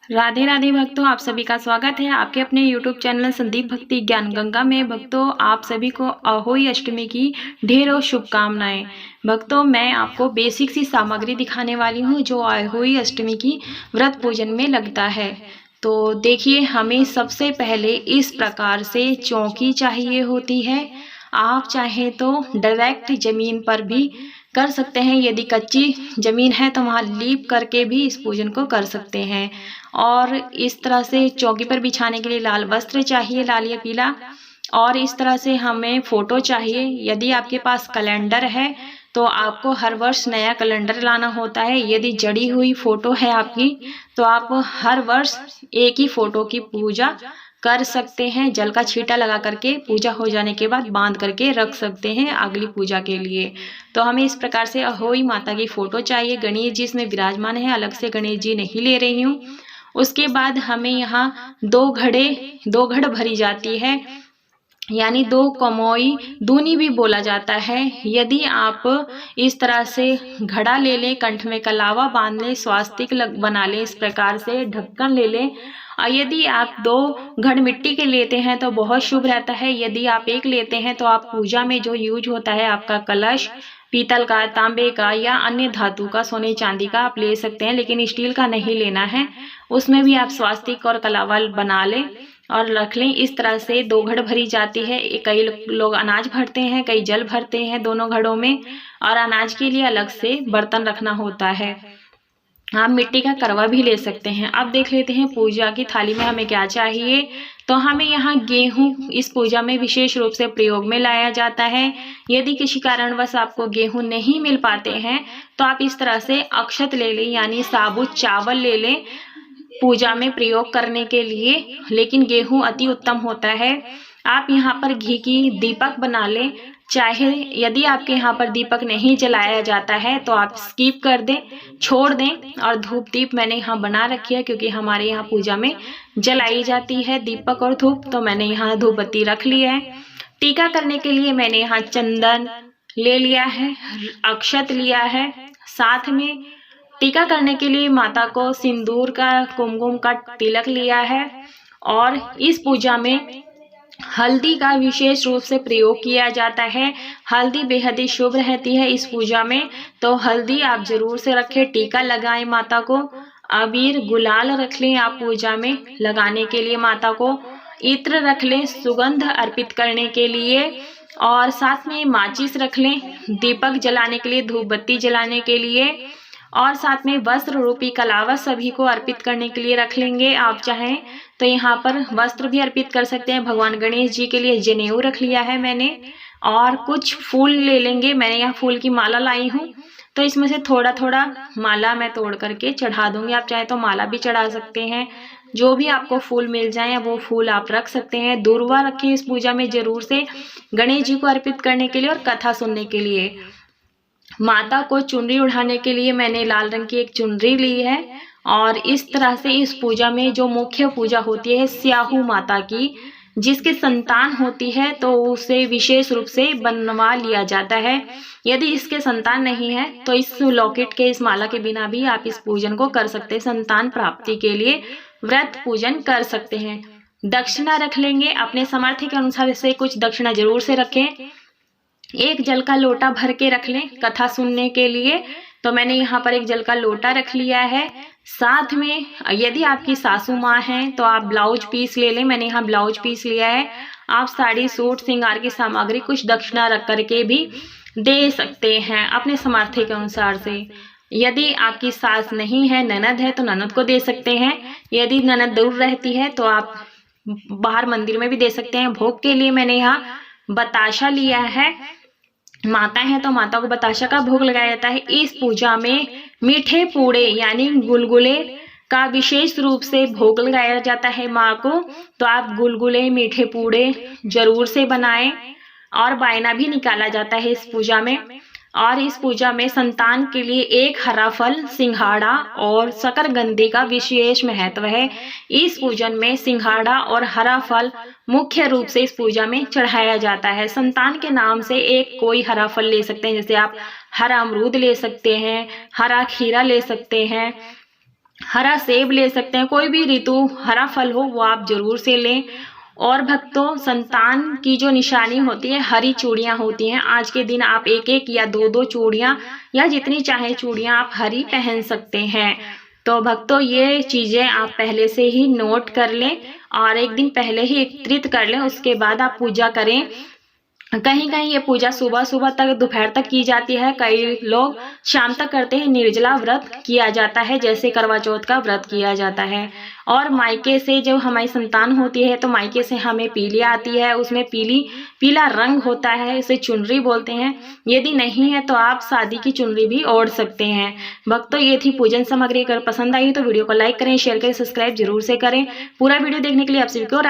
राधे राधे भक्तों, आप सभी का स्वागत है आपके अपने YouTube चैनल संदीप भक्ति ज्ञान गंगा में। भक्तों, आप सभी को अहोई अष्टमी की ढेरों शुभकामनाएं। भक्तों, मैं आपको बेसिक सी सामग्री दिखाने वाली हूं जो अहोई अष्टमी की व्रत पूजन में लगता है। तो देखिए, हमें सबसे पहले इस प्रकार से चौकी चाहिए होती है। आप चाहें तो डायरेक्ट जमीन पर भी कर सकते हैं, यदि कच्ची जमीन है तो वहाँ लीप करके भी इस पूजन को कर सकते हैं। और इस तरह से चौकी पर बिछाने के लिए लाल वस्त्र चाहिए, लाल या पीला। और इस तरह से हमें फोटो चाहिए। यदि आपके पास कैलेंडर है तो आपको हर वर्ष नया कैलेंडर लाना होता है। यदि जड़ी हुई फोटो है आपकी तो आप हर वर्ष एक ही फोटो की पूजा कर सकते हैं। जल का छींटा लगा करके पूजा हो जाने के बाद बांध करके रख सकते हैं अगली पूजा के लिए। तो हमें इस प्रकार से अहोई माता की फोटो चाहिए। गणेश जी इसमें विराजमान है, अलग से गणेश जी नहीं ले रही हूँ। उसके बाद हमें यहाँ दो घड़ भरी जाती है, यानी दो कमोई दूनी भी बोला जाता है। यदि आप इस तरह से घड़ा ले लें, कंठ में कलावा बांध लें, स्वास्तिक बना लें, इस प्रकार से ढक्कन ले लें। और यदि आप दो घड़ मिट्टी के लेते हैं तो बहुत शुभ रहता है। यदि आप एक लेते हैं तो आप पूजा में जो यूज होता है आपका कलश, पीतल का, तांबे का या अन्य धातु का, सोने चांदी का आप ले सकते हैं, लेकिन स्टील का नहीं लेना है। उसमें भी आप स्वास्तिक और कलावा बना लें और रख लें। इस तरह से दो घड़ भरी जाती है। कई लोग अनाज भरते हैं, कई जल भरते हैं दोनों घड़ों में, और अनाज के लिए अलग से बर्तन रखना होता है। आप मिट्टी का करवा भी ले सकते हैं। अब देख लेते हैं पूजा की थाली में हमें क्या चाहिए। तो हमें यहाँ गेहूं इस पूजा में विशेष रूप से प्रयोग में लाया जाता है। यदि किसी कारणवश आपको गेहूं नहीं मिल पाते हैं तो आप इस तरह से अक्षत ले लें, यानी साबुत चावल ले लें पूजा में प्रयोग करने के लिए, लेकिन गेहूं अति उत्तम होता है। आप यहाँ पर घी की दीपक बना लें। चाहे यदि आपके यहाँ पर दीपक नहीं जलाया जाता है तो आप स्किप कर दें, छोड़ दें। और धूप दीप मैंने यहाँ बना रखी है क्योंकि हमारे यहाँ पूजा में जलाई जाती है दीपक और धूप, तो मैंने यहाँ धूप बत्ती रख लिया है। टीका करने के लिए मैंने यहाँ चंदन ले लिया है, अक्षत लिया है, साथ में टीका करने के लिए माता को सिंदूर का, कुमकुम का तिलक लिया है। और इस पूजा में हल्दी का विशेष रूप से प्रयोग किया जाता है। हल्दी बेहद ही शुभ रहती है इस पूजा में, तो हल्दी आप जरूर से रखें। टीका लगाएं माता को। अबीर गुलाल रख लें आप पूजा में लगाने के लिए माता को। इत्र रख लें सुगंध अर्पित करने के लिए, और साथ में माचिस रख लें दीपक जलाने के लिए, धूप बत्ती जलाने के लिए। और साथ में वस्त्र रूपी कलावा सभी को अर्पित करने के लिए रख लेंगे। आप चाहें तो यहाँ पर वस्त्र भी अर्पित कर सकते हैं। भगवान गणेश जी के लिए जनेऊ रख लिया है मैंने, और कुछ फूल ले लेंगे। मैंने यहाँ फूल की माला लाई हूँ, तो इसमें से थोड़ा थोड़ा माला मैं तोड़ करके चढ़ा दूंगी। आप चाहे तो माला भी चढ़ा सकते हैं। जो भी आपको फूल मिल जाए वो फूल आप रख सकते हैं। दूर्वा रखें इस पूजा में जरूर से, गणेश जी को अर्पित करने के लिए और कथा सुनने के लिए। माता को चुनरी उड़ाने के लिए मैंने लाल रंग की एक चुनरी ली है। और इस तरह से इस पूजा में जो मुख्य पूजा होती है स्याहू माता की, जिसके संतान होती है तो उसे विशेष रूप से बनवा लिया जाता है। यदि इसके संतान नहीं है तो इस लॉकेट के, इस माला के बिना भी आप इस पूजन को कर सकते हैं। संतान प्राप्ति के लिए व्रत पूजन कर सकते हैं। दक्षिणा रख लेंगे अपने सामर्थ्य के अनुसार, से कुछ दक्षिणा जरूर से रखें। एक जल का लोटा भर के रख लें कथा सुनने के लिए, तो मैंने यहाँ पर एक जल का लोटा रख लिया है। साथ में यदि आपकी सासू माँ हैं तो आप ब्लाउज पीस ले लें। मैंने यहाँ ब्लाउज पीस लिया है। आप साड़ी, सूट, श्रृंगार की सामग्री कुछ दक्षिणा रख करके भी दे सकते हैं अपने सामर्थ्य के अनुसार से। यदि आपकी सास नहीं है, ननद है, तो ननद को दे सकते हैं। यदि ननद दूर रहती है तो आप बाहर मंदिर में भी दे सकते हैं। भोग के लिए मैंने यहाँ बताशा लिया है। माता है तो माता को बताशा का भोग लगाया जाता है। इस पूजा में मीठे पूड़े यानी गुलगुले का विशेष रूप से भोग लगाया जाता है माँ को, तो आप गुलगुले, मीठे पूड़े जरूर से बनाएं। और बायना भी निकाला जाता है इस पूजा में। और इस पूजा में संतान के लिए एक हरा फल, सिंघाड़ा और शकरकंदी का विशेष महत्व है। इस पूजन में सिंघाड़ा और हरा फल मुख्य रूप से इस पूजा में चढ़ाया जाता है। संतान के नाम से एक कोई हरा फल ले सकते हैं, जैसे आप हरा अमरूद ले सकते हैं, हरा खीरा ले सकते हैं, हरा सेब ले सकते हैं, कोई भी ऋतु हरा फल हो वो आप जरूर से लें। और भक्तों, संतान की जो निशानी होती है हरी चूड़ियां होती हैं। आज के दिन आप एक एक या दो दो चूड़ियां या जितनी चाहे चूड़ियां आप हरी पहन सकते हैं। तो भक्तों, ये चीजें आप पहले से ही नोट कर लें और एक दिन पहले ही एकत्रित कर लें, उसके बाद आप पूजा करें। कहीं कहीं ये पूजा सुबह सुबह तक दोपहर तक की जाती है, कई लोग शाम तक करते हैं। निर्जला व्रत किया जाता है, जैसे करवा चौथ का व्रत किया जाता है। और मायके से जब हमारी संतान होती है तो मायके से हमें पीली आती है, उसमें पीला रंग होता है, इसे चुनरी बोलते हैं। यदि नहीं है तो आप शादी की चुनरी भी ओढ़ सकते हैं। भक्तों, ये थी पूजन सामग्री। अगर पसंद आई तो वीडियो को लाइक करें, शेयर करें, सब्सक्राइब जरूर से करें। पूरा वीडियो देखने के लिए आप सभी को